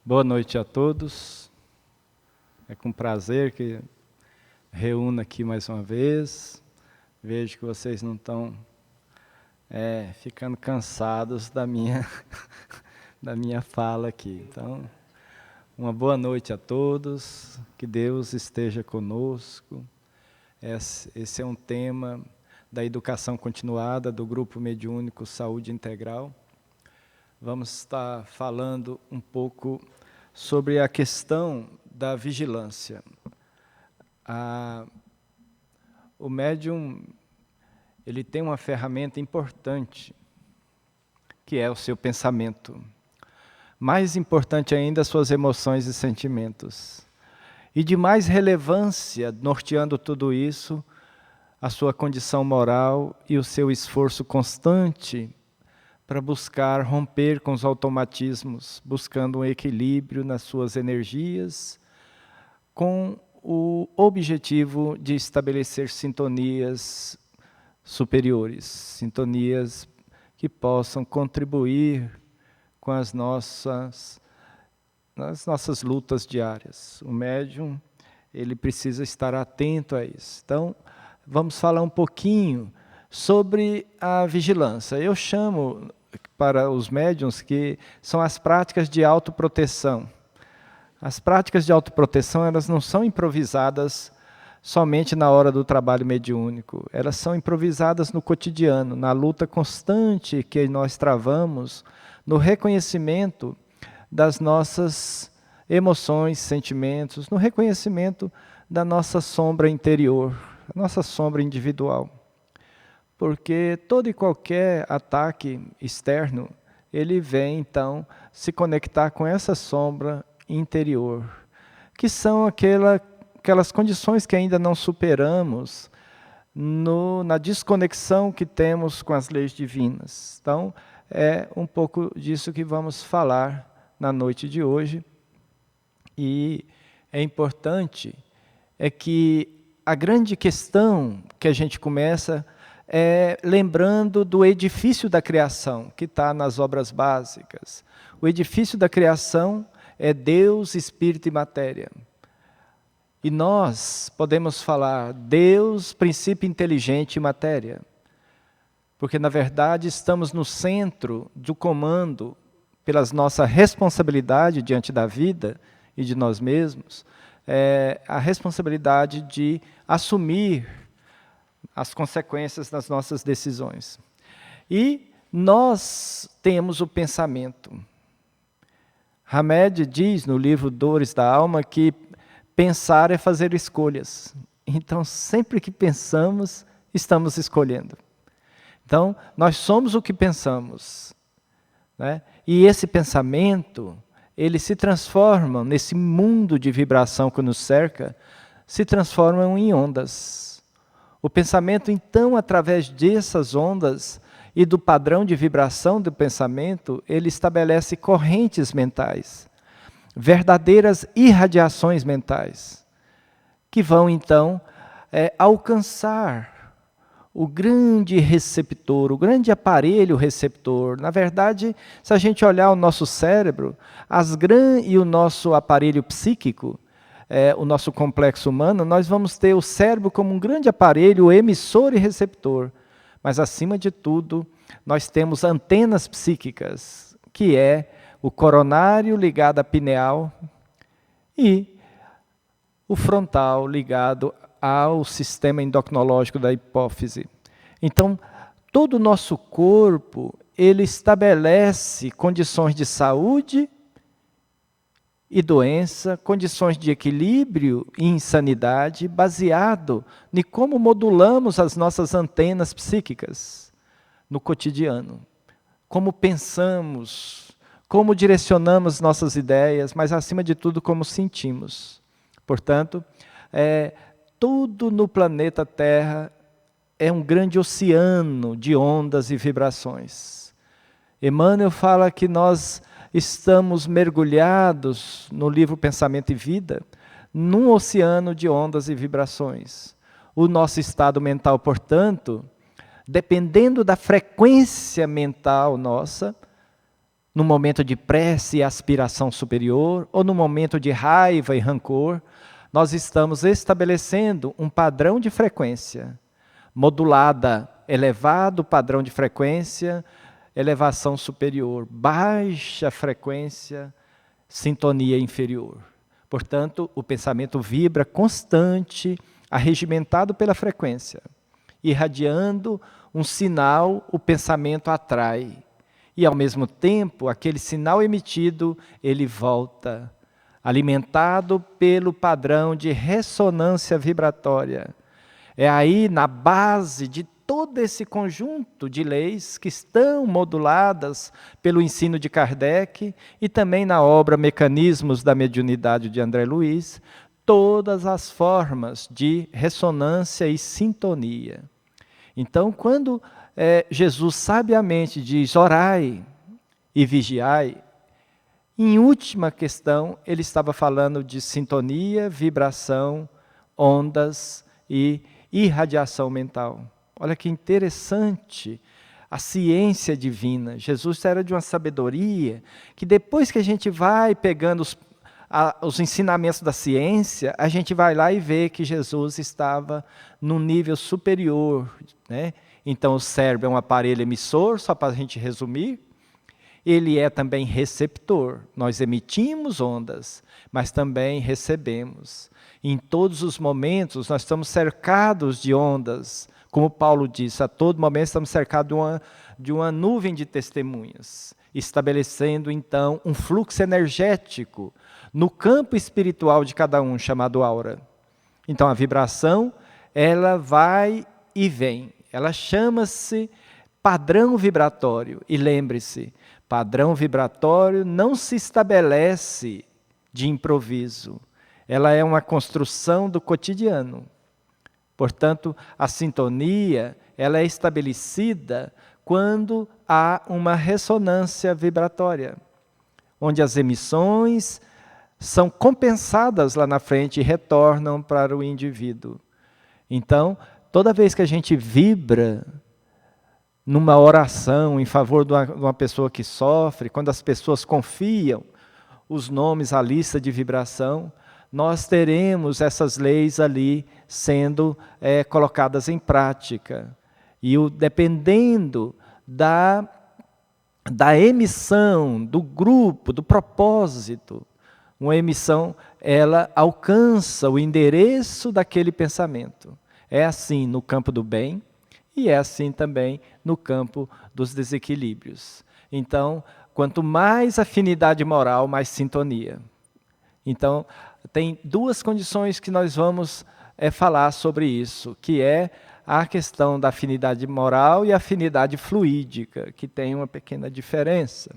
Boa noite a todos. É com prazer que reúno aqui mais uma vez. Vejo que vocês não estão ficando cansados da minha, da minha fala aqui. Então, uma boa noite a todos. Que Deus esteja conosco. Esse é um tema da educação continuada do Grupo Mediúnico Saúde Integral. Vamos estar falando um pouco sobre a questão da vigilância. O médium, ele tem uma ferramenta importante, que é o seu pensamento. Mais importante ainda, as suas emoções e sentimentos. E de mais relevância, norteando tudo isso, a sua condição moral e o seu esforço constante para buscar romper com os automatismos, buscando um equilíbrio nas suas energias, com o objetivo de estabelecer sintonias superiores, sintonias que possam contribuir com as nossas lutas diárias. O médium, ele precisa estar atento a isso. Então, vamos falar um pouquinho sobre a vigilância. Eu chamo para os médiuns que são as práticas de autoproteção. As práticas de autoproteção, elas não são improvisadas somente na hora do trabalho mediúnico. Elas são improvisadas no cotidiano, na luta constante que nós travamos, no reconhecimento das nossas emoções, sentimentos, no reconhecimento da nossa sombra interior, a nossa sombra individual. Porque todo e qualquer ataque externo, ele vem então se conectar com essa sombra interior, que são aquelas condições que ainda não superamos na desconexão que temos com as leis divinas. Então, é um pouco disso que vamos falar na noite de hoje. E é importante que a grande questão que a gente começa lembrando do edifício da criação, que está nas obras básicas. O edifício da criação é Deus, Espírito e Matéria. E nós podemos falar Deus, princípio inteligente e matéria. Porque, na verdade, estamos no centro do comando, pela nossa responsabilidade diante da vida e de nós mesmos, a responsabilidade de assumir as consequências das nossas decisões. E nós temos o pensamento. Hamed diz no livro Dores da Alma que pensar é fazer escolhas. Então, sempre que pensamos, estamos escolhendo. Então, nós somos o que pensamos, né? E esse pensamento, ele se transforma, nesse mundo de vibração que nos cerca, se transforma em ondas. O pensamento, então, através dessas ondas e do padrão de vibração do pensamento, ele estabelece correntes mentais, verdadeiras irradiações mentais, que vão, então, alcançar o grande receptor, o grande aparelho receptor. Na verdade, se a gente olhar o nosso cérebro e o nosso aparelho psíquico, o nosso complexo humano, nós vamos ter o cérebro como um grande aparelho emissor e receptor. Mas, acima de tudo, nós temos antenas psíquicas, que é o coronário ligado à pineal e o frontal ligado ao sistema endocrinológico da hipófise. Então, todo o nosso corpo, ele estabelece condições de saúde e doença, condições de equilíbrio e insanidade, baseado em como modulamos as nossas antenas psíquicas no cotidiano. Como pensamos, como direcionamos nossas ideias, mas, acima de tudo, como sentimos. Portanto, tudo no planeta Terra é um grande oceano de ondas e vibrações. Emmanuel fala que nós estamos mergulhados, no livro Pensamento e Vida, num oceano de ondas e vibrações. O nosso estado mental, portanto, dependendo da frequência mental nossa, no momento de prece e aspiração superior, ou no momento de raiva e rancor, nós estamos estabelecendo um padrão de frequência, modulada, elevado padrão de frequência, elevação superior, baixa frequência, sintonia inferior. Portanto, o pensamento vibra constante, arregimentado pela frequência. Irradiando um sinal, o pensamento atrai. E, ao mesmo tempo, aquele sinal emitido, ele volta, alimentado pelo padrão de ressonância vibratória. É aí, na base de todo esse conjunto de leis que estão moduladas pelo ensino de Kardec e também na obra Mecanismos da Mediunidade de André Luiz, todas as formas de ressonância e sintonia. Então, quando Jesus sabiamente diz, orai e vigiai, em última questão, ele estava falando de sintonia, vibração, ondas e irradiação mental. Olha que interessante a ciência divina. Jesus era de uma sabedoria que depois que a gente vai pegando os ensinamentos da ciência, a gente vai lá e vê que Jesus estava num nível superior, né? Então o cérebro é um aparelho emissor, só para a gente resumir. Ele é também receptor. Nós emitimos ondas, mas também recebemos. Em todos os momentos nós estamos cercados de ondas. Como Paulo disse, a todo momento estamos cercados de uma nuvem de testemunhas, estabelecendo então um fluxo energético no campo espiritual de cada um, chamado aura. Então a vibração, ela vai e vem. Ela chama-se padrão vibratório. E lembre-se, padrão vibratório não se estabelece de improviso. Ela é uma construção do cotidiano. Portanto, a sintonia, ela é estabelecida quando há uma ressonância vibratória, onde as emissões são compensadas lá na frente e retornam para o indivíduo. Então, toda vez que a gente vibra numa oração em favor de uma pessoa que sofre, quando as pessoas confiam os nomes à lista de vibração, nós teremos essas leis ali sendo colocadas em prática. E dependendo da emissão, do grupo, do propósito, uma emissão, ela alcança o endereço daquele pensamento. É assim no campo do bem e é assim também no campo dos desequilíbrios. Então, quanto mais afinidade moral, mais sintonia. Então, tem duas condições que nós vamos falar sobre isso, que é a questão da afinidade moral e a afinidade fluídica, que tem uma pequena diferença.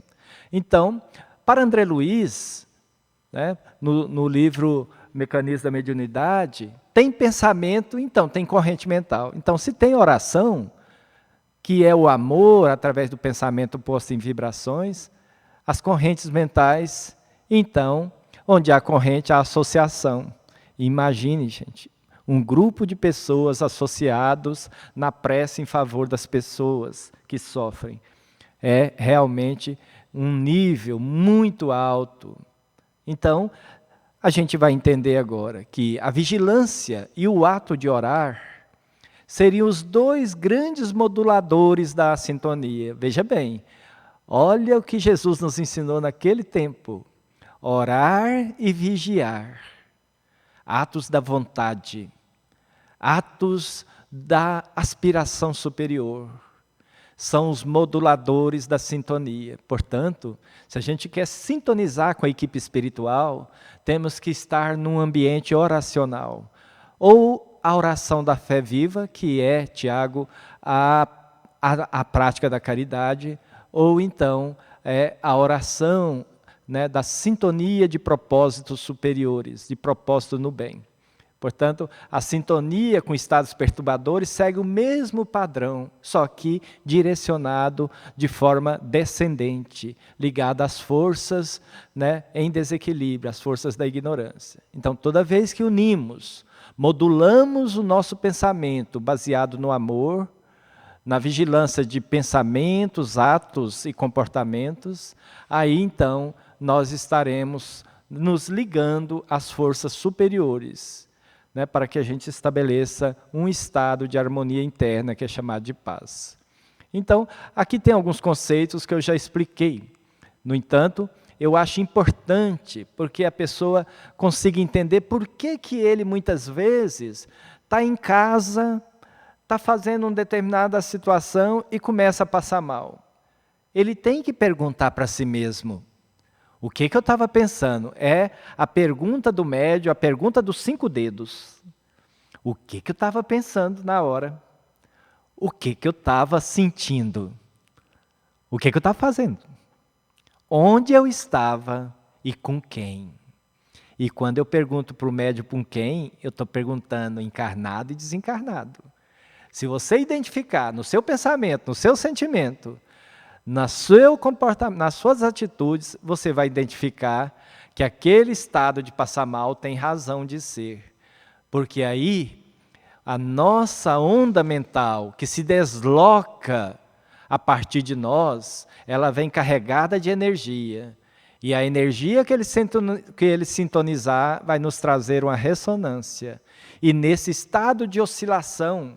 Então, para André Luiz, né, no livro Mecanismos da Mediunidade, tem pensamento, então tem corrente mental. Então, se tem oração, que é o amor através do pensamento posto em vibrações, as correntes mentais, então, onde há corrente, há associação. Imagine, gente, um grupo de pessoas associados na prece em favor das pessoas que sofrem. É realmente um nível muito alto. Então, a gente vai entender agora que a vigilância e o ato de orar seriam os dois grandes moduladores da sintonia. Veja bem, olha o que Jesus nos ensinou naquele tempo. Orar e vigiar, atos da vontade, atos da aspiração superior, são os moduladores da sintonia. Portanto, se a gente quer sintonizar com a equipe espiritual, temos que estar num ambiente oracional. Ou a oração da fé viva, que é, Tiago, a prática da caridade, ou então a oração, né, da sintonia de propósitos superiores, de propósito no bem. Portanto, a sintonia com estados perturbadores segue o mesmo padrão, só que direcionado de forma descendente, ligado às forças, né, em desequilíbrio, às forças da ignorância. Então, toda vez que unimos, modulamos o nosso pensamento baseado no amor, na vigilância de pensamentos, atos e comportamentos, aí então nós estaremos nos ligando às forças superiores, né, para que a gente estabeleça um estado de harmonia interna que é chamado de paz. Então, aqui tem alguns conceitos que eu já expliquei. No entanto, eu acho importante, porque a pessoa consiga entender por que ele muitas vezes está em casa, está fazendo uma determinada situação e começa a passar mal. Ele tem que perguntar para si mesmo, o que eu estava pensando? É a pergunta do médium, a pergunta dos 5 dedos. O que eu estava pensando na hora? O que eu estava sentindo? O que eu estava fazendo? Onde eu estava e com quem? E quando eu pergunto para o médium com quem, eu estou perguntando encarnado e desencarnado. Se você identificar no seu pensamento, no seu sentimento, no seu comportamento, nas suas atitudes, você vai identificar que aquele estado de passar mal tem razão de ser. Porque aí, a nossa onda mental, que se desloca a partir de nós, ela vem carregada de energia. E a energia que ele sintonizar vai nos trazer uma ressonância. E nesse estado de oscilação,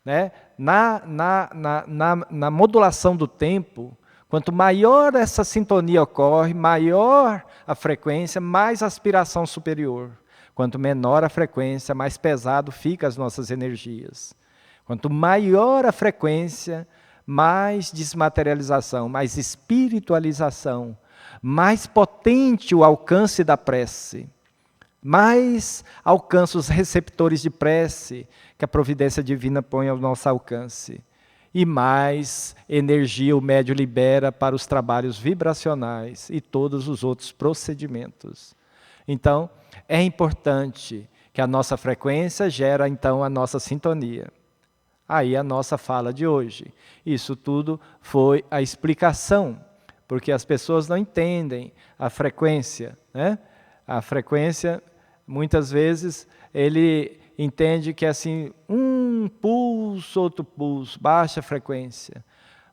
né, na modulação do tempo, quanto maior essa sintonia ocorre, maior a frequência, mais aspiração superior. Quanto menor a frequência, mais pesado fica as nossas energias. Quanto maior a frequência, mais desmaterialização, mais espiritualização, mais potente o alcance da prece, mais alcança os receptores de prece que a providência divina põe ao nosso alcance. E mais energia o médium libera para os trabalhos vibracionais e todos os outros procedimentos. Então, é importante que a nossa frequência gera, então, a nossa sintonia. Aí a nossa fala de hoje. Isso tudo foi a explicação, porque as pessoas não entendem a frequência, né? A frequência, muitas vezes, ele entende que é assim, um pulso, outro pulso, baixa frequência.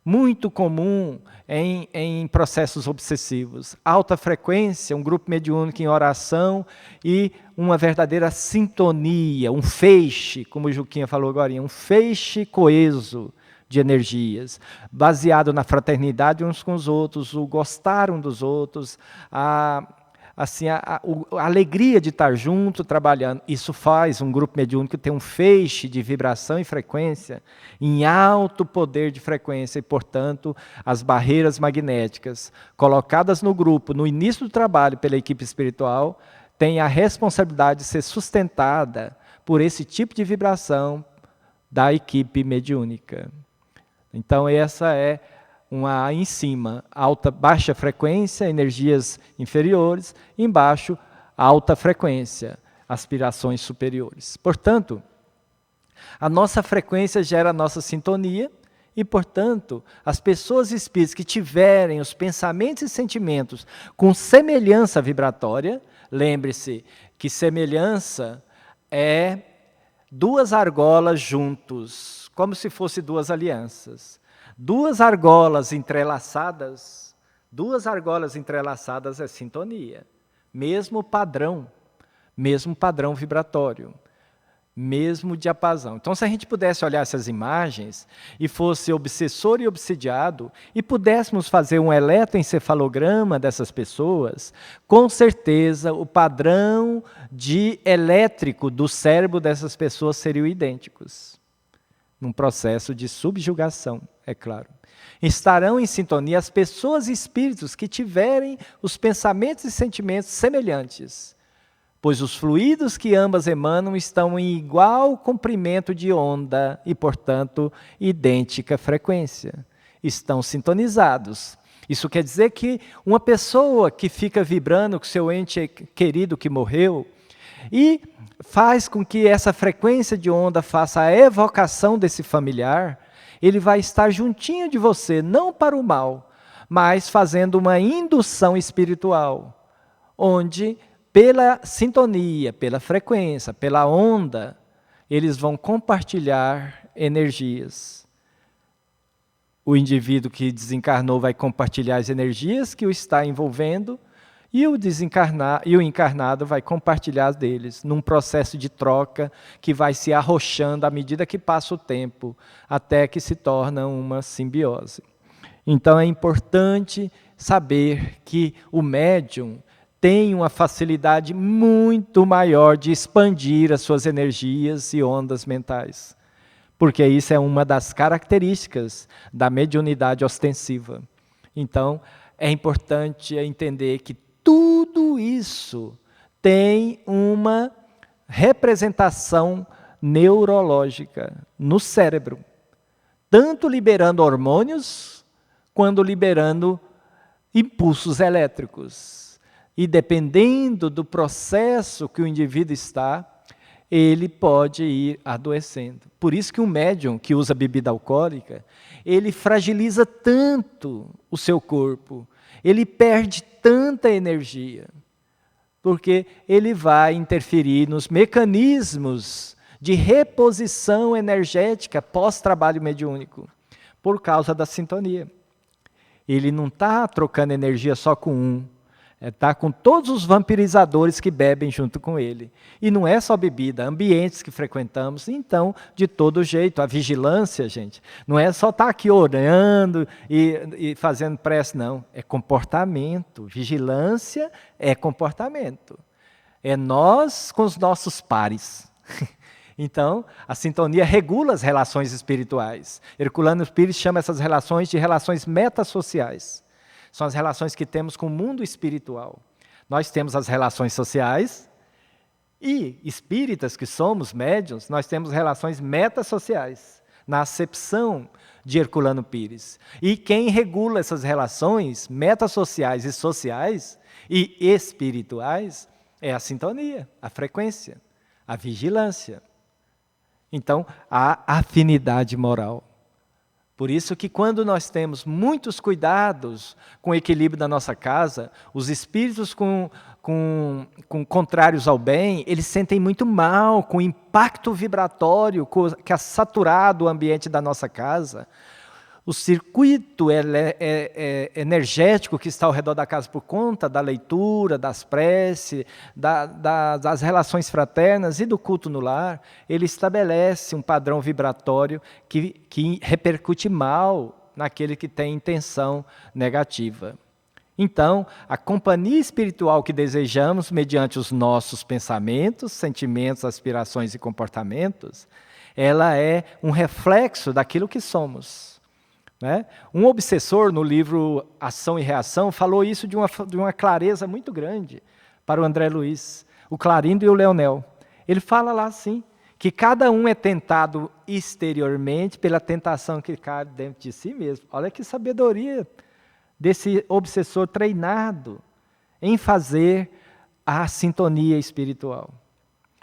Muito comum em processos obsessivos. Alta frequência, um grupo mediúnico em oração e uma verdadeira sintonia, um feixe, como o Juquinha falou agora, um feixe coeso de energias, baseado na fraternidade uns com os outros, o gostar um dos outros, a alegria de estar junto, trabalhando. Isso faz um grupo mediúnico ter um feixe de vibração e frequência em alto poder de frequência e, portanto, as barreiras magnéticas colocadas no grupo, no início do trabalho pela equipe espiritual, têm a responsabilidade de ser sustentada por esse tipo de vibração da equipe mediúnica. Então, essa é uma em cima, baixa frequência, energias inferiores, embaixo, alta frequência, aspirações superiores. Portanto, a nossa frequência gera a nossa sintonia e, portanto, as pessoas espíritas que tiverem os pensamentos e sentimentos com semelhança vibratória, lembre-se que semelhança é 2 argolas juntos, como se fossem 2 alianças. 2 argolas entrelaçadas é sintonia. Mesmo padrão vibratório, mesmo diapasão. Então, se a gente pudesse olhar essas imagens e fosse obsessor e obsidiado e pudéssemos fazer um eletroencefalograma dessas pessoas, com certeza o padrão elétrico do cérebro dessas pessoas seriam idênticos. Num processo de subjugação, é claro. Estarão em sintonia as pessoas e espíritos que tiverem os pensamentos e sentimentos semelhantes, pois os fluidos que ambas emanam estão em igual comprimento de onda e, portanto, idêntica frequência. Estão sintonizados. Isso quer dizer que uma pessoa que fica vibrando com seu ente querido que morreu e faz com que essa frequência de onda faça a evocação desse familiar, ele vai estar juntinho de você, não para o mal, mas fazendo uma indução espiritual, onde, pela sintonia, pela frequência, pela onda, eles vão compartilhar energias. o indivíduo que desencarnou vai compartilhar as energias que o está envolvendo, e o encarnado vai compartilhar as deles, num processo de troca que vai se arrochando à medida que passa o tempo, até que se torna uma simbiose. Então é importante saber que o médium tem uma facilidade muito maior de expandir as suas energias e ondas mentais, porque isso é uma das características da mediunidade ostensiva. Então, é importante entender que tudo isso tem uma representação neurológica no cérebro, tanto liberando hormônios, quanto liberando impulsos elétricos. E dependendo do processo que o indivíduo está, ele pode ir adoecendo. Por isso que um médium que usa bebida alcoólica, ele fragiliza tanto o seu corpo, ele perde tanta energia, porque ele vai interferir nos mecanismos de reposição energética pós-trabalho mediúnico, por causa da sintonia. Ele não está trocando energia só com um, está com todos os vampirizadores que bebem junto com ele. E não é só bebida, ambientes que frequentamos. Então, de todo jeito, a vigilância, gente, não é só estar aqui orando e fazendo prece, não. É comportamento. Vigilância é comportamento. É nós com os nossos pares. Então, a sintonia regula as relações espirituais. Herculano Pires chama essas relações de relações metassociais. São as relações que temos com o mundo espiritual. Nós temos as relações sociais e espíritas, que somos médiuns, nós temos relações metassociais, na acepção de Herculano Pires. E quem regula essas relações metassociais e sociais e espirituais é a sintonia, a frequência, a vigilância. Então, a afinidade moral. Por isso que quando nós temos muitos cuidados com o equilíbrio da nossa casa, os espíritos com contrários ao bem, eles sentem muito mal com o impacto vibratório que é saturado o ambiente da nossa casa. O circuito energético que está ao redor da casa por conta da leitura, das preces, das relações fraternas e do culto no lar, ele estabelece um padrão vibratório que repercute mal naquele que tem intenção negativa. Então, a companhia espiritual que desejamos, mediante os nossos pensamentos, sentimentos, aspirações e comportamentos, ela é um reflexo daquilo que somos. Né? Um obsessor, no livro Ação e Reação, falou isso de uma clareza muito grande para o André Luiz, o Clarindo e o Leonel. Ele fala lá assim, que cada um é tentado exteriormente pela tentação que cabe dentro de si mesmo. Olha que sabedoria desse obsessor treinado em fazer a sintonia espiritual.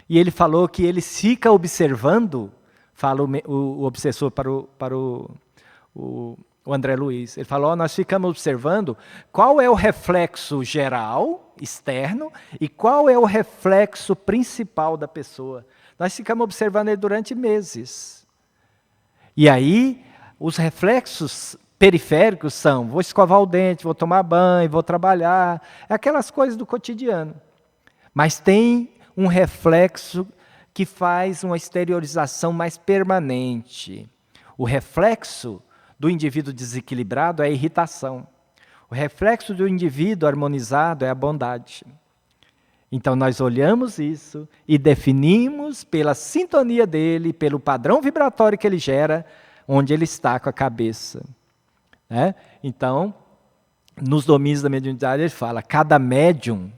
E ele falou que ele fica observando, fala o obsessor para o André Luiz. Ele falou, nós ficamos observando qual é o reflexo geral, externo, e qual é o reflexo principal da pessoa. Nós ficamos observando ele durante meses. E aí, os reflexos periféricos são, vou escovar o dente, vou tomar banho, vou trabalhar, aquelas coisas do cotidiano. Mas tem um reflexo que faz uma exteriorização mais permanente. O reflexo do indivíduo desequilibrado é a irritação. O reflexo do indivíduo harmonizado é a bondade. Então nós olhamos isso e definimos pela sintonia dele, pelo padrão vibratório que ele gera, onde ele está com a cabeça. Né? Então, nos domínios da mediunidade ele fala, cada médium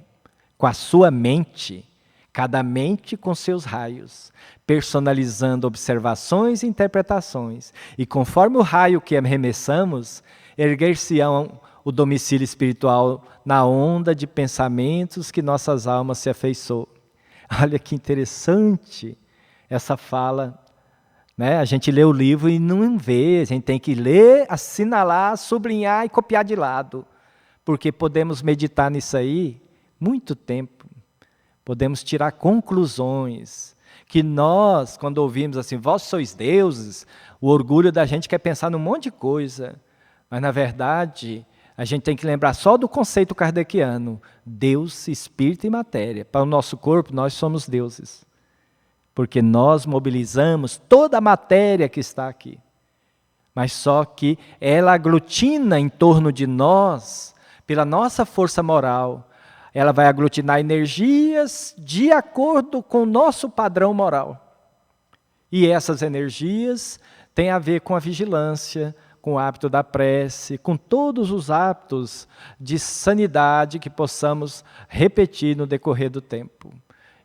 com a sua mente, cada mente com seus raios, personalizando observações e interpretações. E conforme o raio que arremessamos, erguer-se-ão o domicílio espiritual na onda de pensamentos que nossas almas se afeiçoam. Olha que interessante essa fala. Né? A gente lê o livro e não vê, a gente tem que ler, assinalar, sublinhar e copiar de lado. Porque podemos meditar nisso aí muito tempo. Podemos tirar conclusões. Que nós, quando ouvimos assim, vós sois deuses, O orgulho da gente quer pensar num monte de coisa, mas, na verdade, a gente tem que lembrar só do conceito kardeciano: Deus, Espírito e matéria. Para o nosso corpo, nós somos deuses, porque nós mobilizamos toda a matéria que está aqui. Mas só que ela aglutina em torno de nós, pela nossa força moral, ela vai aglutinar energias de acordo com o nosso padrão moral. E essas energias têm a ver com a vigilância, com o hábito da prece, com todos os hábitos de sanidade que possamos repetir no decorrer do tempo.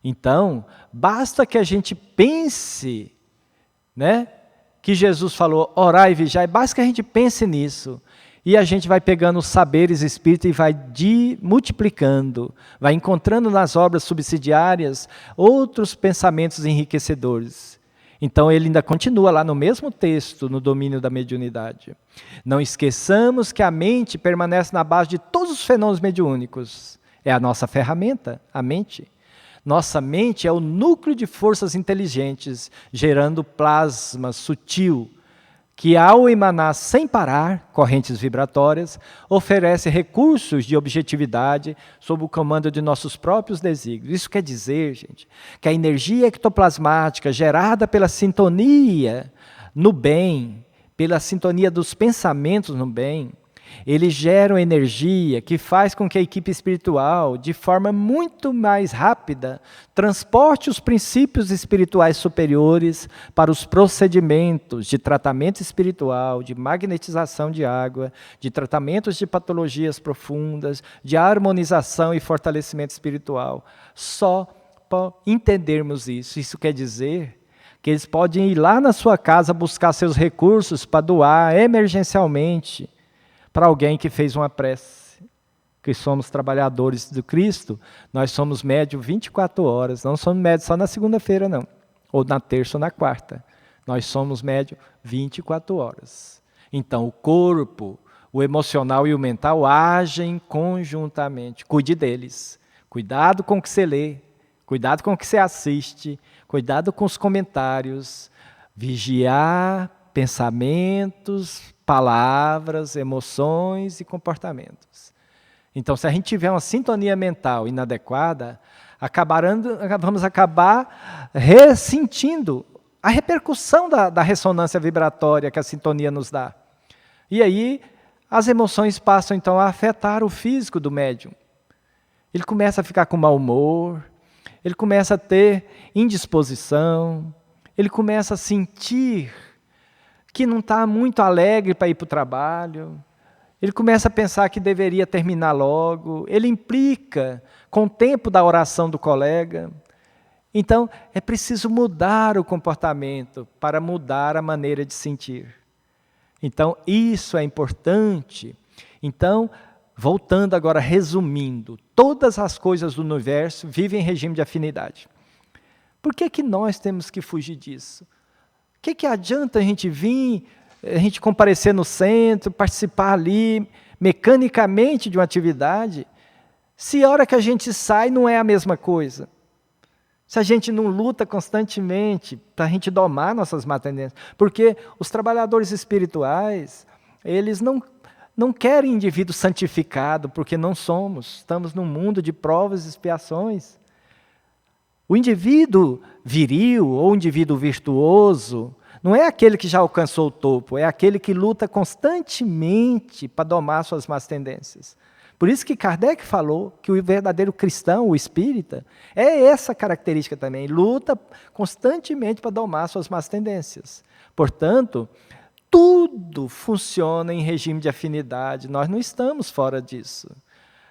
Então, basta que a gente pense, né, que Jesus falou, orai e vigiai, basta que a gente pense nisso. E a gente vai pegando os saberes espíritas e vai multiplicando, vai encontrando nas obras subsidiárias outros pensamentos enriquecedores. Então ele ainda continua lá no mesmo texto, no domínio da mediunidade. Não esqueçamos que a mente permanece na base de todos os fenômenos mediúnicos. É a nossa ferramenta, a mente. Nossa mente é o núcleo de forças inteligentes, gerando plasma sutil, que ao emanar sem parar correntes vibratórias, oferece recursos de objetividade sob o comando de nossos próprios desígnios. Isso quer dizer, gente, que a energia ectoplasmática gerada pela sintonia no bem, pela sintonia dos pensamentos no bem, eles geram energia que faz com que a equipe espiritual, de forma muito mais rápida, transporte os princípios espirituais superiores para os procedimentos de tratamento espiritual, de magnetização de água, de tratamentos de patologias profundas, de harmonização e fortalecimento espiritual. Só para entendermos isso. Isso quer dizer que eles podem ir lá na sua casa buscar seus recursos para doar emergencialmente para alguém que fez uma prece, que somos trabalhadores do Cristo, nós somos médios 24 horas, não somos médios só na segunda-feira não, ou na terça ou na quarta, nós somos médios 24 horas. Então o corpo, o emocional e o mental agem conjuntamente, cuide deles, cuidado com o que você lê, cuidado com o que você assiste, cuidado com os comentários, vigiar pensamentos, palavras, emoções e comportamentos. Então, se a gente tiver uma sintonia mental inadequada, vamos acabar ressentindo a repercussão da ressonância vibratória que a sintonia nos dá. E aí, as emoções passam, então, a afetar o físico do médium. Ele começa a ficar com mau humor, ele começa a ter indisposição, ele começa a sentir que não está muito alegre para ir para o trabalho, ele começa a pensar que deveria terminar logo, ele implica com o tempo da oração do colega. Então, é preciso mudar o comportamento para mudar a maneira de sentir. Então, isso é importante. Então, voltando agora, resumindo, todas as coisas do universo vivem em regime de afinidade. Por que nós temos que fugir disso? O que adianta a gente vir, a gente comparecer no centro, participar ali, mecanicamente de uma atividade, se a hora que a gente sai não é a mesma coisa? Se a gente não luta constantemente para a gente domar nossas más tendências. Porque os trabalhadores espirituais, eles não querem indivíduo santificado, porque não somos. Estamos num mundo de provas e expiações. O indivíduo viril ou indivíduo virtuoso não é aquele que já alcançou o topo, é aquele que luta constantemente para domar suas más tendências. Por isso que Kardec falou que o verdadeiro cristão, o espírita, é essa característica também, luta constantemente para domar suas más tendências. Portanto, tudo funciona em regime de afinidade, nós não estamos fora disso.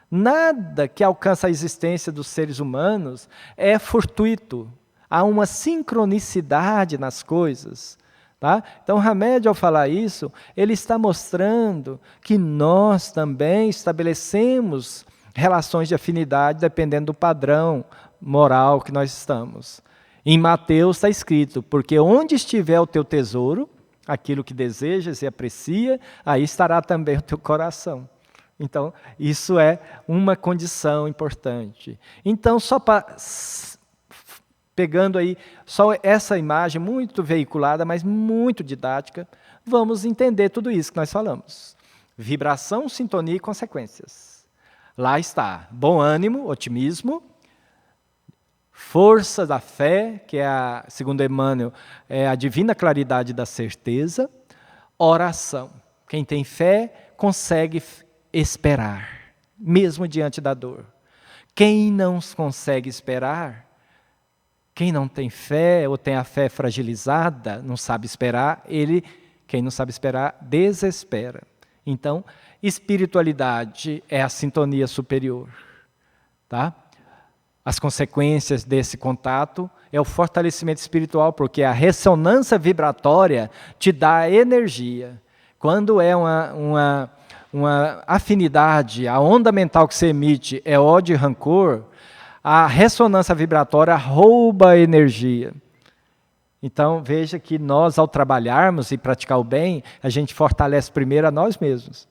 Nada que alcança a existência dos seres humanos é fortuito. Há uma sincronicidade nas coisas. Tá? Então, Hamed, ao falar isso, ele está mostrando que nós também estabelecemos relações de afinidade dependendo do padrão moral que nós estamos. Em Mateus está escrito, porque onde estiver o teu tesouro, aquilo que desejas e aprecia, aí estará também o teu coração. Então, isso é uma condição importante. Então, só para Pegando aí só essa imagem muito veiculada, mas muito didática, vamos entender tudo isso que nós falamos. Vibração, sintonia e consequências. Lá está, bom ânimo, otimismo, força da fé, que é, segundo Emmanuel, é a divina claridade da certeza, oração. Quem tem fé consegue esperar, mesmo diante da dor. Quem não consegue esperar, quem não tem fé ou tem a fé fragilizada, não sabe esperar, quem não sabe esperar, desespera. Então, espiritualidade é a sintonia superior. Tá? As consequências desse contato é o fortalecimento espiritual, porque a ressonância vibratória te dá energia. Quando é uma afinidade, a onda mental que você emite é ódio e rancor, a ressonância vibratória rouba a energia. Então, veja que nós, ao trabalharmos e praticar o bem, a gente fortalece primeiro a nós mesmos.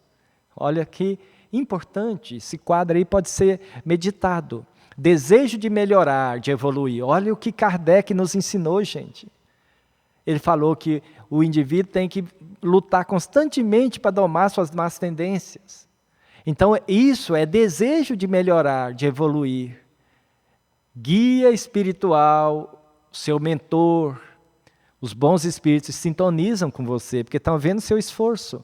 Olha que importante, esse quadro aí pode ser meditado. Desejo de melhorar, de evoluir. Olha o que Kardec nos ensinou, gente. Ele falou que o indivíduo tem que lutar constantemente para domar suas más tendências. Então, isso é desejo de melhorar, de evoluir. Guia espiritual, seu mentor, os bons espíritos sintonizam com você, porque estão vendo seu esforço.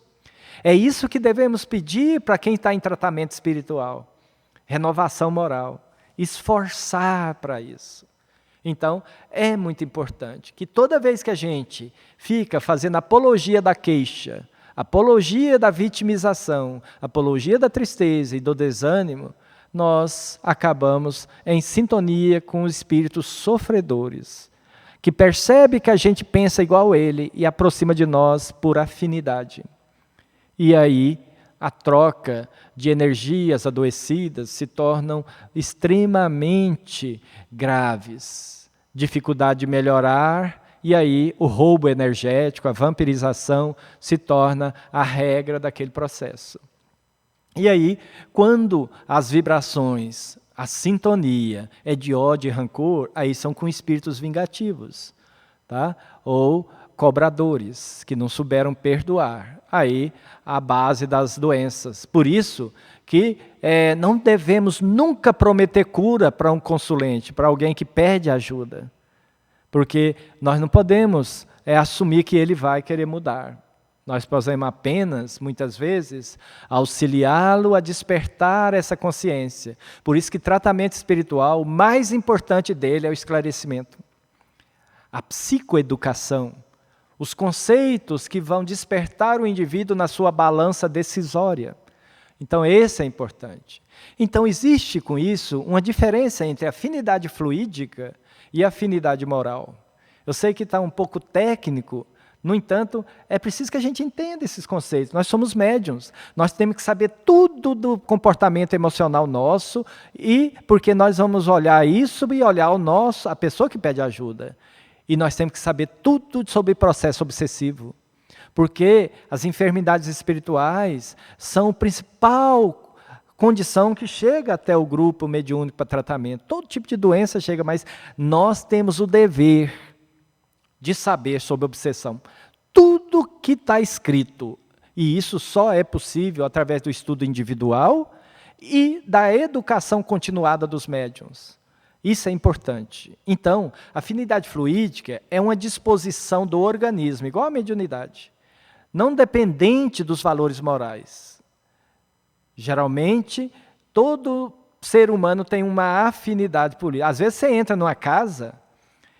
É isso que devemos pedir para quem está em tratamento espiritual. Renovação moral. Esforçar para isso. Então, é muito importante que toda vez que a gente fica fazendo apologia da queixa, apologia da vitimização, apologia da tristeza e do desânimo, nós acabamos em sintonia com os espíritos sofredores, que percebe que a gente pensa igual ele e aproxima de nós por afinidade. E aí, a troca de energias adoecidas se tornam extremamente graves. Dificuldade de melhorar, e aí o roubo energético, a vampirização se torna a regra daquele processo. E aí, quando as vibrações, a sintonia é de ódio e rancor, aí são com espíritos vingativos, tá? Ou cobradores, que não souberam perdoar. Aí, a base das doenças. Por isso que não devemos nunca prometer cura para um consulente, para alguém que pede ajuda. Porque nós não podemos assumir que ele vai querer mudar. Nós podemos apenas, muitas vezes, auxiliá-lo a despertar essa consciência. Por isso que tratamento espiritual, o mais importante dele é o esclarecimento. A psicoeducação, os conceitos que vão despertar o indivíduo na sua balança decisória. Então, esse é importante. Então, existe com isso uma diferença entre afinidade fluídica e afinidade moral. Eu sei que está um pouco técnico, no entanto, é preciso que a gente entenda esses conceitos. Nós somos médiuns, nós temos que saber tudo do comportamento emocional nosso, e porque nós vamos olhar isso e olhar a pessoa que pede ajuda. E nós temos que saber tudo sobre o processo obsessivo. Porque as enfermidades espirituais são a principal condição que chega até o grupo mediúnico para tratamento. Todo tipo de doença chega, mas nós temos o dever de saber sobre obsessão. Tudo que está escrito, e isso só é possível através do estudo individual e da educação continuada dos médiuns. Isso é importante. Então, a afinidade fluídica é uma disposição do organismo, igual a mediunidade, não dependente dos valores morais. Geralmente, todo ser humano tem uma afinidade por isso. Às vezes você entra numa casa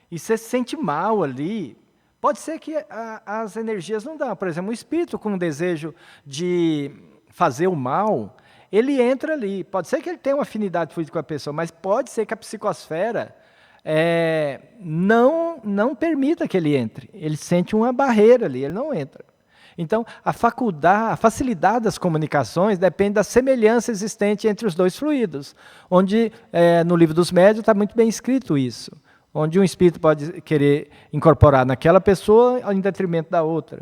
e você se sente mal ali. Pode ser que as energias não dão. Por exemplo, um espírito com um desejo de fazer o mal, ele entra ali. Pode ser que ele tenha uma afinidade fluídica com a pessoa, mas pode ser que a psicosfera não permita que ele entre. Ele sente uma barreira ali, ele não entra. Então, a facilidade das comunicações depende da semelhança existente entre os dois fluidos, onde no livro dos médiuns está muito bem escrito isso, onde um espírito pode querer incorporar naquela pessoa em detrimento da outra.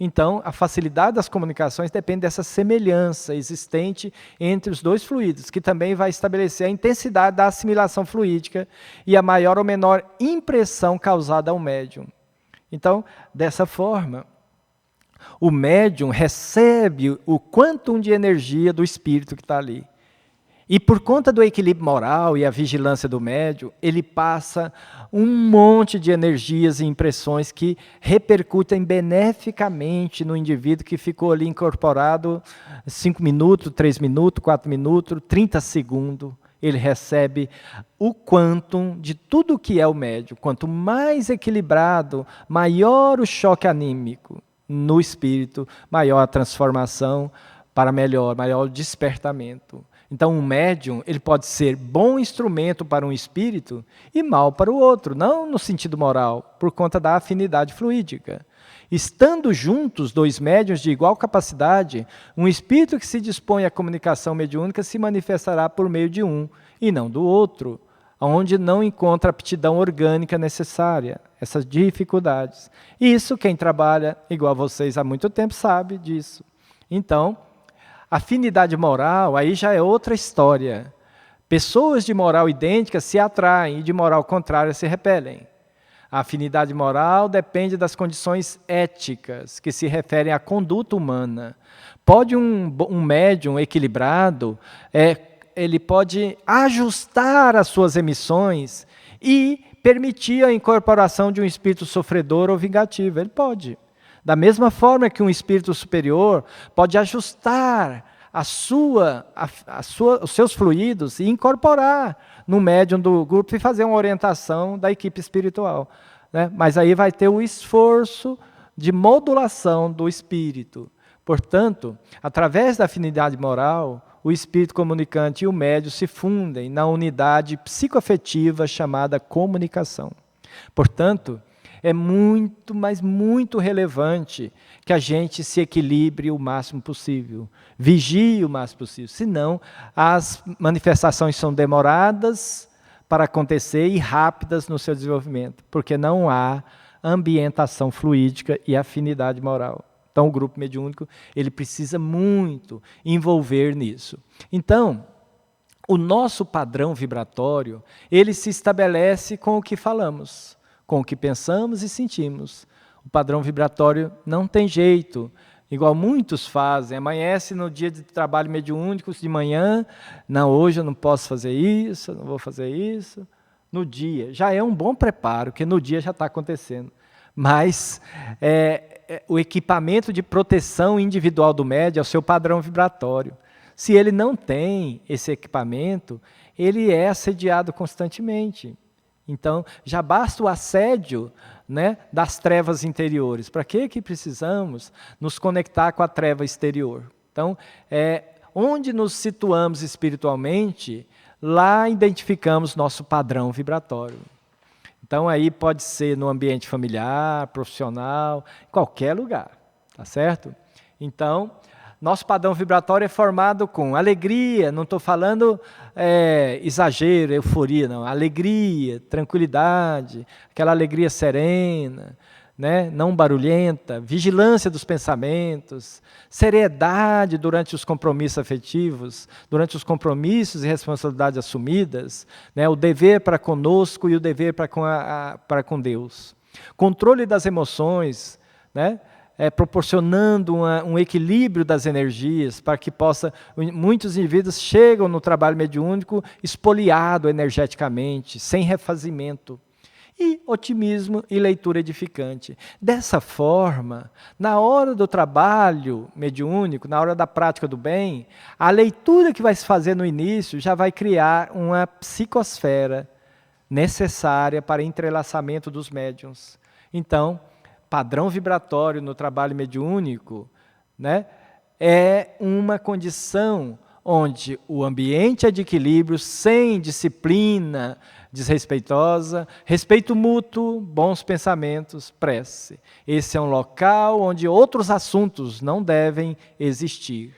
Então, a facilidade das comunicações depende dessa semelhança existente entre os dois fluidos, que também vai estabelecer a intensidade da assimilação fluídica e a maior ou menor impressão causada ao médium. Então, dessa forma, o médium recebe o quantum de energia do espírito que está ali. E por conta do equilíbrio moral e a vigilância do médium, ele passa um monte de energias e impressões que repercutem beneficamente no indivíduo que ficou ali incorporado 5 minutos, 3 minutos, 4 minutos, 30 segundos. Ele recebe o quantum de tudo que é o médium. Quanto mais equilibrado, maior o choque anímico no espírito, maior a transformação para melhor, maior o despertamento. Então, um médium, ele pode ser bom instrumento para um espírito e mal para o outro, não no sentido moral, por conta da afinidade fluídica. Estando juntos dois médiuns de igual capacidade, um espírito que se dispõe à comunicação mediúnica se manifestará por meio de um e não do outro, onde não encontra a aptidão orgânica necessária, essas dificuldades. Isso quem trabalha igual a vocês há muito tempo sabe disso. Então, afinidade moral, aí já é outra história. Pessoas de moral idêntica se atraem e de moral contrária se repelem. A afinidade moral depende das condições éticas, que se referem à conduta humana. Pode um médium equilibrado, ele pode ajustar as suas emissões e permitir a incorporação de um espírito sofredor ou vingativo. Ele pode. Da mesma forma que um espírito superior pode ajustar os seus fluidos e incorporar no médium do grupo e fazer uma orientação da equipe espiritual. Né? Mas aí vai ter o esforço de modulação do espírito. Portanto, através da afinidade moral, o espírito comunicante e o médium se fundem na unidade psicoafetiva chamada comunicação. Portanto, é muito, mas muito relevante que a gente se equilibre o máximo possível, vigie o máximo possível, senão as manifestações são demoradas para acontecer e rápidas no seu desenvolvimento, porque não há ambientação fluídica e afinidade moral. Então o grupo mediúnico, ele precisa muito envolver nisso. Então, o nosso padrão vibratório, ele se estabelece com o que falamos, com o que pensamos e sentimos. O padrão vibratório não tem jeito, igual muitos fazem. Amanhece no dia de trabalho mediúnico, de manhã, não, hoje eu não posso fazer isso, não vou fazer isso. No dia, já é um bom preparo, porque no dia já está acontecendo. Mas o equipamento de proteção individual do médium é o seu padrão vibratório. Se ele não tem esse equipamento, ele é assediado constantemente. Então, já basta o assédio, né, das trevas interiores. Para que precisamos nos conectar com a treva exterior? Então, onde nos situamos espiritualmente, lá identificamos nosso padrão vibratório. Então, aí pode ser no ambiente familiar, profissional, em qualquer lugar, tá certo? Então, nosso padrão vibratório é formado com alegria, não estou falando exagero, euforia, não. Alegria, tranquilidade, aquela alegria serena, né? Não barulhenta, vigilância dos pensamentos, seriedade durante os compromissos afetivos, durante os compromissos e responsabilidades assumidas, né? O dever para conosco e o dever para com Deus. Controle das emoções, né? Proporcionando um equilíbrio das energias para que muitos indivíduos chegam no trabalho mediúnico espoliado energeticamente, sem refazimento. E otimismo e leitura edificante. Dessa forma, na hora do trabalho mediúnico, na hora da prática do bem, a leitura que vai se fazer no início já vai criar uma psicosfera necessária para entrelaçamento dos médiuns. Então, padrão vibratório no trabalho mediúnico, né, é uma condição onde o ambiente é de equilíbrio, sem disciplina desrespeitosa, respeito mútuo, bons pensamentos, prece. Esse é um local onde outros assuntos não devem existir.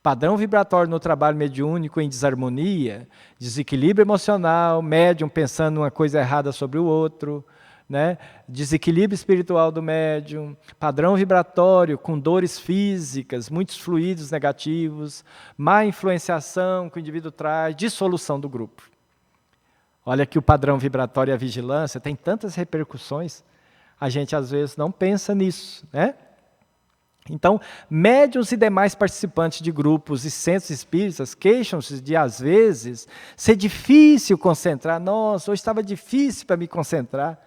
Padrão vibratório no trabalho mediúnico em desarmonia, desequilíbrio emocional, médium pensando uma coisa errada sobre o outro, né? Desequilíbrio espiritual do médium, padrão vibratório com dores físicas, muitos fluidos negativos, má influenciação que o indivíduo traz, dissolução do grupo. Olha que o padrão vibratório e a vigilância tem tantas repercussões, a gente às vezes não pensa nisso, né? Então, médiuns e demais participantes de grupos e centros espíritas queixam-se de, às vezes, ser difícil concentrar. Nossa, hoje estava difícil para me concentrar.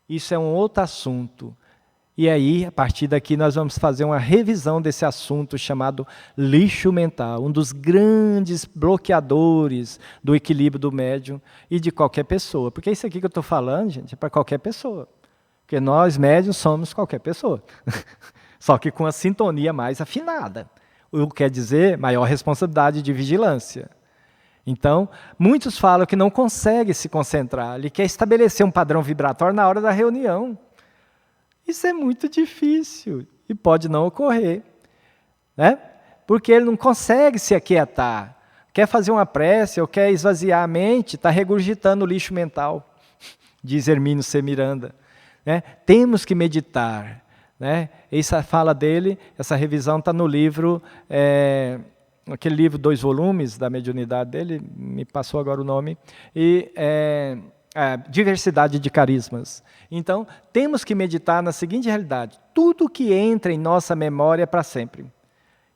Isso é um outro assunto. E aí, a partir daqui, nós vamos fazer uma revisão desse assunto chamado lixo mental, um dos grandes bloqueadores do equilíbrio do médium e de qualquer pessoa. Porque isso aqui que eu estou falando, gente, é para qualquer pessoa. Porque nós, médiuns, somos qualquer pessoa. Só que com a sintonia mais afinada. O que quer dizer maior responsabilidade de vigilância. Então, muitos falam que não consegue se concentrar. Ele quer estabelecer um padrão vibratório na hora da reunião. Isso é muito difícil e pode não ocorrer, né? Porque ele não consegue se aquietar. Quer fazer uma prece ou quer esvaziar a mente, está regurgitando o lixo mental, diz Hermínio C. Miranda. Né? Temos que meditar. Né? Essa fala dele, essa revisão está no livro, aquele livro 2 volumes da mediunidade dele, me passou agora o nome, e Diversidade de Carismas. Então, temos que meditar na seguinte realidade: tudo que entra em nossa memória é para sempre.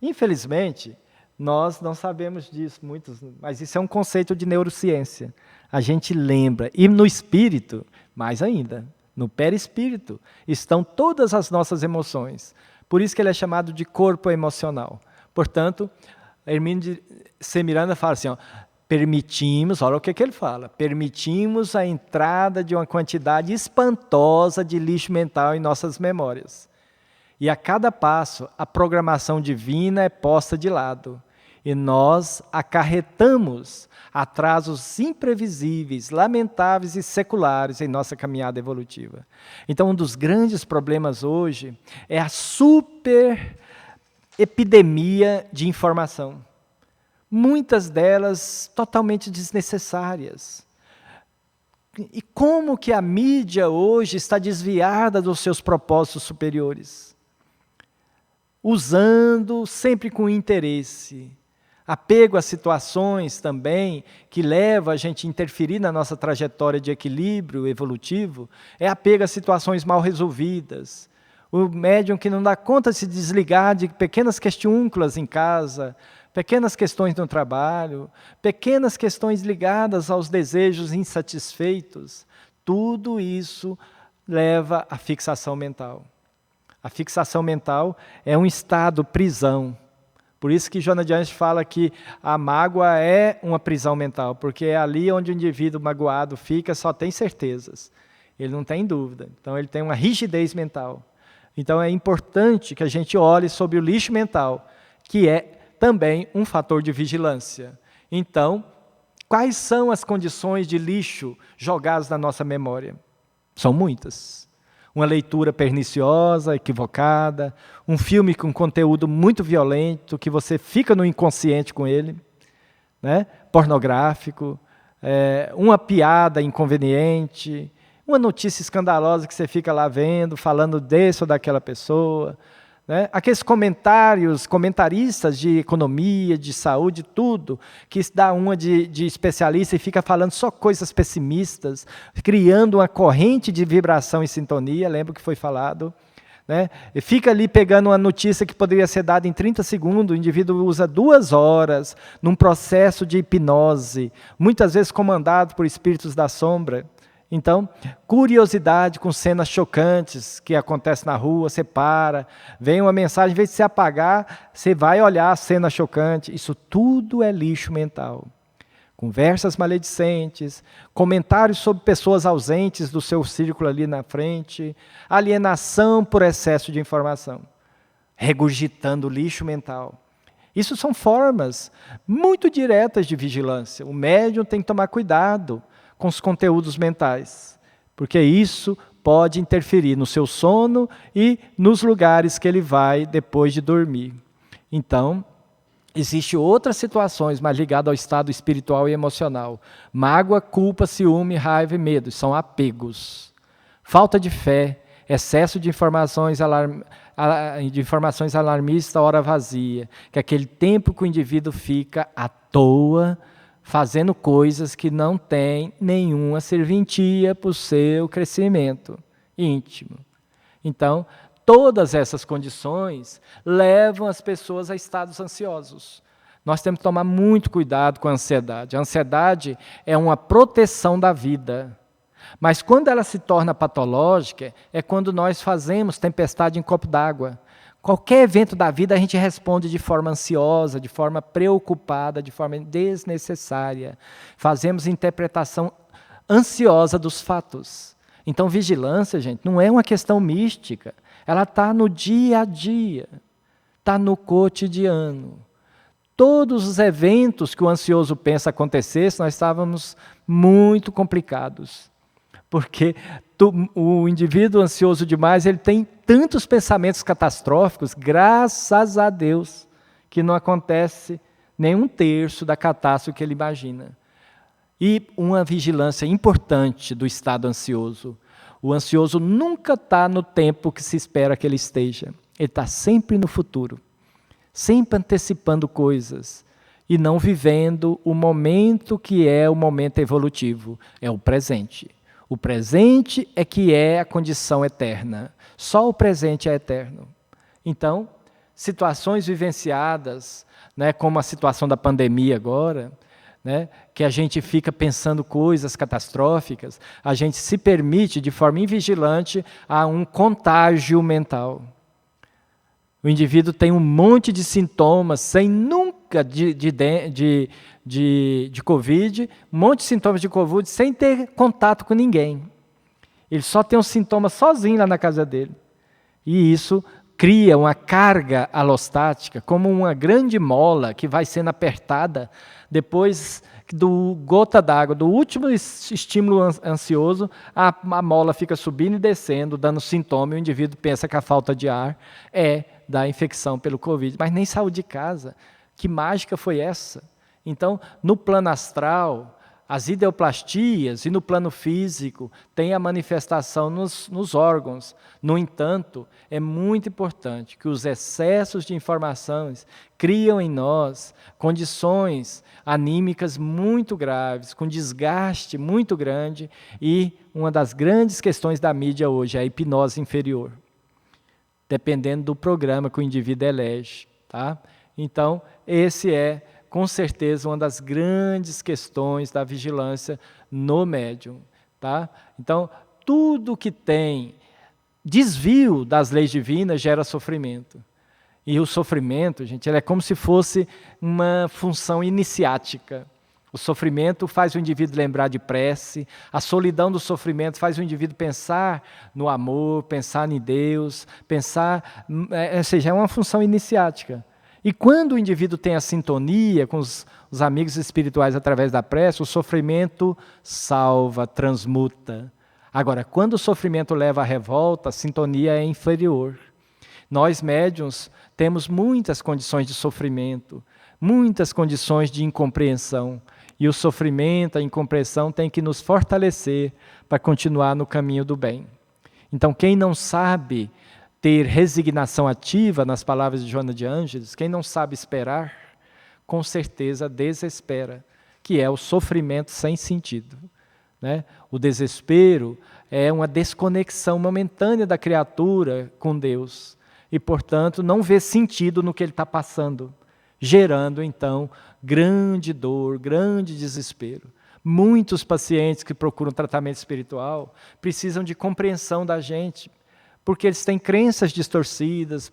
Infelizmente, nós não sabemos disso, muitos, mas isso é um conceito de neurociência. A gente lembra, e no espírito, mais ainda. No perispírito estão todas as nossas emoções. Por isso que ele é chamado de corpo emocional. Portanto, Hermínio C. Miranda fala assim, ó, permitimos, olha o que ele fala, permitimos a entrada de uma quantidade espantosa de lixo mental em nossas memórias. E a cada passo, a programação divina é posta de lado. E nós acarretamos atrasos imprevisíveis, lamentáveis e seculares em nossa caminhada evolutiva. Então, um dos grandes problemas hoje é a super epidemia de informação. Muitas delas totalmente desnecessárias. E como que a mídia hoje está desviada dos seus propósitos superiores? Usando sempre com interesse. Apego a situações também que levam a gente a interferir na nossa trajetória de equilíbrio evolutivo, é apego a situações mal resolvidas. O médium que não dá conta de se desligar de pequenas questiúnculas em casa, pequenas questões no trabalho, pequenas questões ligadas aos desejos insatisfeitos, tudo isso leva à fixação mental. A fixação mental é um estado prisão. Por isso que Joana de Anjos fala que a mágoa é uma prisão mental, porque é ali onde o indivíduo magoado fica, só tem certezas. Ele não tem dúvida. Então, ele tem uma rigidez mental. Então, é importante que a gente olhe sobre o lixo mental, que é também um fator de vigilância. Então, quais são as condições de lixo jogadas na nossa memória? São muitas. Uma leitura perniciosa, equivocada, um filme com conteúdo muito violento, que você fica no inconsciente com ele, né? Pornográfico, uma piada inconveniente, uma notícia escandalosa que você fica lá vendo, falando desse ou daquela pessoa, né? Aqueles comentaristas de economia, de saúde, tudo, que dá uma de especialista e fica falando só coisas pessimistas, criando uma corrente de vibração e sintonia, lembra que foi falado, né? E fica ali pegando uma notícia que poderia ser dada em 30 segundos, o indivíduo usa 2 horas num processo de hipnose, muitas vezes comandado por espíritos da sombra. Então, curiosidade com cenas chocantes que acontecem na rua, você para, vem uma mensagem, em vez de você apagar, você vai olhar a cena chocante. Isso tudo é lixo mental. Conversas maledicentes, comentários sobre pessoas ausentes do seu círculo ali na frente, alienação por excesso de informação, regurgitando lixo mental. Isso são formas muito diretas de vigilância. O médium tem que tomar cuidado com os conteúdos mentais, porque isso pode interferir no seu sono e nos lugares que ele vai depois de dormir. Então, existem outras situações mais ligadas ao estado espiritual e emocional. Mágoa, culpa, ciúme, raiva e medo, são apegos. falta de fé, excesso de informações alarmistas, hora vazia, que é aquele tempo que o indivíduo fica à toa, fazendo coisas que não têm nenhuma serventia para o seu crescimento íntimo. Então, todas essas condições levam as pessoas a estados ansiosos. Nós temos que tomar muito cuidado com a ansiedade. A ansiedade é uma proteção da vida. Mas quando ela se torna patológica, é quando nós fazemos tempestade em copo d'água. Qualquer evento da vida a gente responde de forma ansiosa, de forma preocupada, de forma desnecessária. Fazemos interpretação ansiosa dos fatos. Então, vigilância, gente, não é uma questão mística. Ela está no dia a dia, está no cotidiano. Todos os eventos que o ansioso pensa acontecessem, nós estávamos muito complicados. Porque o indivíduo ansioso demais, ele tem tantos pensamentos catastróficos, graças a Deus, que não acontece nem 1/3 da catástrofe que ele imagina. E uma vigilância importante do estado ansioso. O ansioso nunca está no tempo que se espera que ele esteja. Ele está sempre no futuro, sempre antecipando coisas e não vivendo o momento que é o momento evolutivo, é o presente. O presente é que é a condição eterna. Só o presente é eterno. Então, situações vivenciadas, né, como a situação da pandemia agora, né, que a gente fica pensando coisas catastróficas, a gente se permite, de forma invigilante, a um contágio mental. O indivíduo tem um monte de sintomas, sem nunca de Covid, um monte de sintomas de Covid, sem ter contato com ninguém. Ele só tem os sintomas sozinho lá na casa dele. E isso cria uma carga alostática, como uma grande mola que vai sendo apertada depois do gota d'água, do último estímulo ansioso, a mola fica subindo e descendo, dando sintoma, e o indivíduo pensa que a falta de ar é da infecção pelo Covid, mas nem saiu de casa. Que mágica foi essa? Então, no plano astral, as ideoplastias e no plano físico tem a manifestação nos órgãos. No entanto, é muito importante que os excessos de informações criam em nós condições anímicas muito graves, com desgaste muito grande, e uma das grandes questões da mídia hoje é a hipnose inferior, dependendo do programa que o indivíduo elege. Tá? Então, esse é, com certeza, uma das grandes questões da vigilância no médium. Tá? Então, tudo que tem desvio das leis divinas gera sofrimento. E o sofrimento, gente, ele é como se fosse uma função iniciática. O sofrimento faz o indivíduo lembrar de prece, a solidão do sofrimento faz o indivíduo pensar no amor, pensar em Deus, ou seja, é uma função iniciática. E quando o indivíduo tem a sintonia com os amigos espirituais através da prece, o sofrimento salva, transmuta. Agora, quando o sofrimento leva à revolta, a sintonia é inferior. Nós, médiuns, temos muitas condições de sofrimento, muitas condições de incompreensão. E o sofrimento, a incompreensão tem que nos fortalecer para continuar no caminho do bem. Então, quem não sabe ter resignação ativa, nas palavras de Joana de Ângeles, quem não sabe esperar, com certeza desespera, que é o sofrimento sem sentido. Né? O desespero é uma desconexão momentânea da criatura com Deus e, portanto, não vê sentido no que ele está passando, gerando, então, grande dor, grande desespero. Muitos pacientes que procuram tratamento espiritual precisam de compreensão da gente, porque eles têm crenças distorcidas,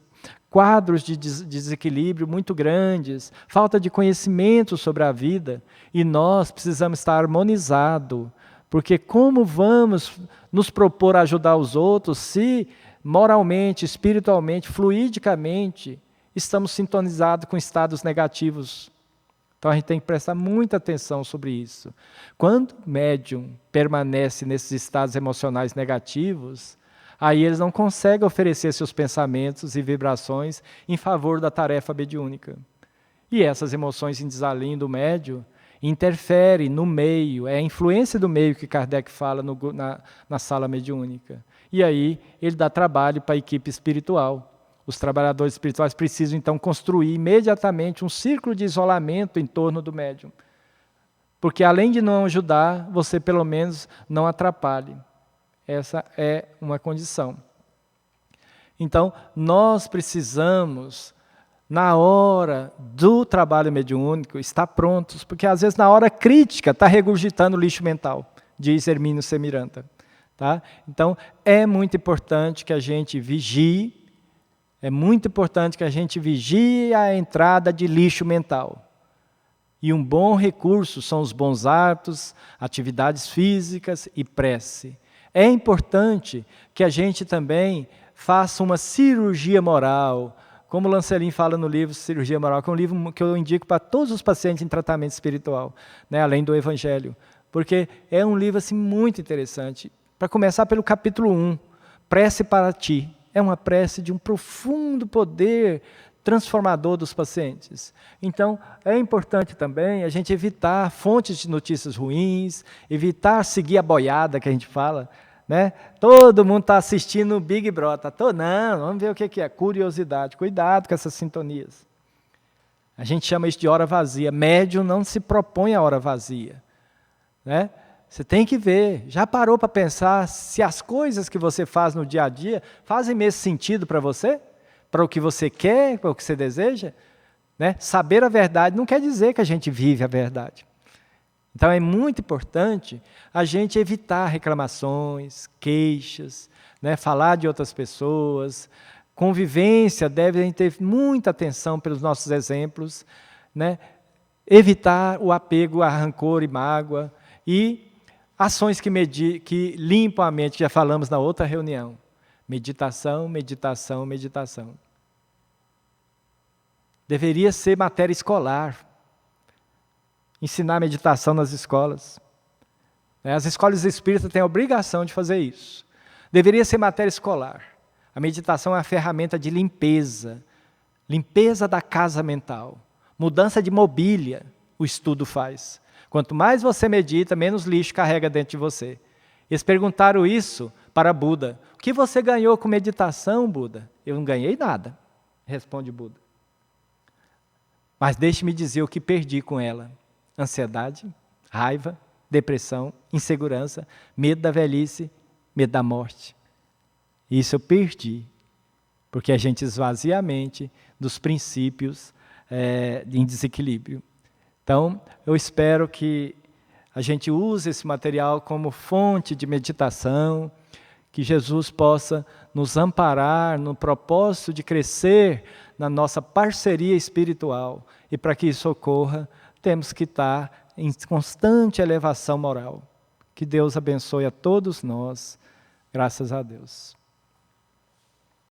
quadros de desequilíbrio muito grandes, falta de conhecimento sobre a vida, e nós precisamos estar harmonizados, porque como vamos nos propor a ajudar os outros se moralmente, espiritualmente, fluidicamente, estamos sintonizados com estados negativos? Então a gente tem que prestar muita atenção sobre isso. Quando o médium permanece nesses estados emocionais negativos, aí eles não conseguem oferecer seus pensamentos e vibrações em favor da tarefa mediúnica. E essas emoções em desalinho do médium, interfere no meio, é a influência do meio que Kardec fala na sala mediúnica. E aí ele dá trabalho para a equipe espiritual. Os trabalhadores espirituais precisam então construir imediatamente um círculo de isolamento em torno do médium. Porque além de não ajudar, você pelo menos não atrapalhe. Essa é uma condição. Então, nós precisamos, na hora do trabalho mediúnico, estar prontos, porque às vezes na hora crítica está regurgitando lixo mental, diz Hermínio C. Miranda. Tá? Então, é muito importante que a gente vigie, a entrada de lixo mental. E um bom recurso são os bons hábitos, atividades físicas e prece. É importante que a gente também faça uma cirurgia moral, como Lancelin fala no livro Cirurgia Moral, que é um livro que eu indico para todos os pacientes em tratamento espiritual, né, além do Evangelho, porque é um livro assim, muito interessante. Para começar pelo capítulo 1, Prece para Ti. É uma prece de um profundo poder transformador dos pacientes. Então, é importante também a gente evitar fontes de notícias ruins, evitar seguir a boiada que a gente fala, né? Todo mundo está assistindo o Big Brother. Não, vamos ver o que é. Curiosidade. Cuidado com essas sintonias. A gente chama isso de hora vazia. Médium não se propõe a hora vazia. Né? Você tem que ver. Já parou para pensar se as coisas que você faz no dia a dia fazem mesmo sentido para você? Para o que você quer, para o que você deseja? Né? Saber a verdade não quer dizer que a gente vive a verdade. Então é muito importante a gente evitar reclamações, queixas, né? Falar de outras pessoas. Convivência, deve ter muita atenção pelos nossos exemplos, né? Evitar o apego a rancor e mágoa e ações que limpam a mente, que já falamos na outra reunião. Meditação, meditação, meditação. Deveria ser matéria escolar. Ensinar meditação nas escolas. As escolas espíritas têm a obrigação de fazer isso. Deveria ser matéria escolar. A meditação é uma ferramenta de limpeza. Limpeza da casa mental. Mudança de mobília, o estudo faz. Quanto mais você medita, menos lixo carrega dentro de você. Eles perguntaram isso para Buda. O que você ganhou com meditação, Buda? Eu não ganhei nada, responde Buda. Mas deixe-me dizer o que perdi com ela. Ansiedade, raiva, depressão, insegurança, medo da velhice, medo da morte. Isso eu perdi, porque a gente esvazia a mente dos princípios em desequilíbrio. Então, eu espero que a gente use esse material como fonte de meditação, que Jesus possa nos amparar no propósito de crescer na nossa parceria espiritual. E para que isso ocorra, temos que estar em constante elevação moral. Que Deus abençoe a todos nós. Graças a Deus.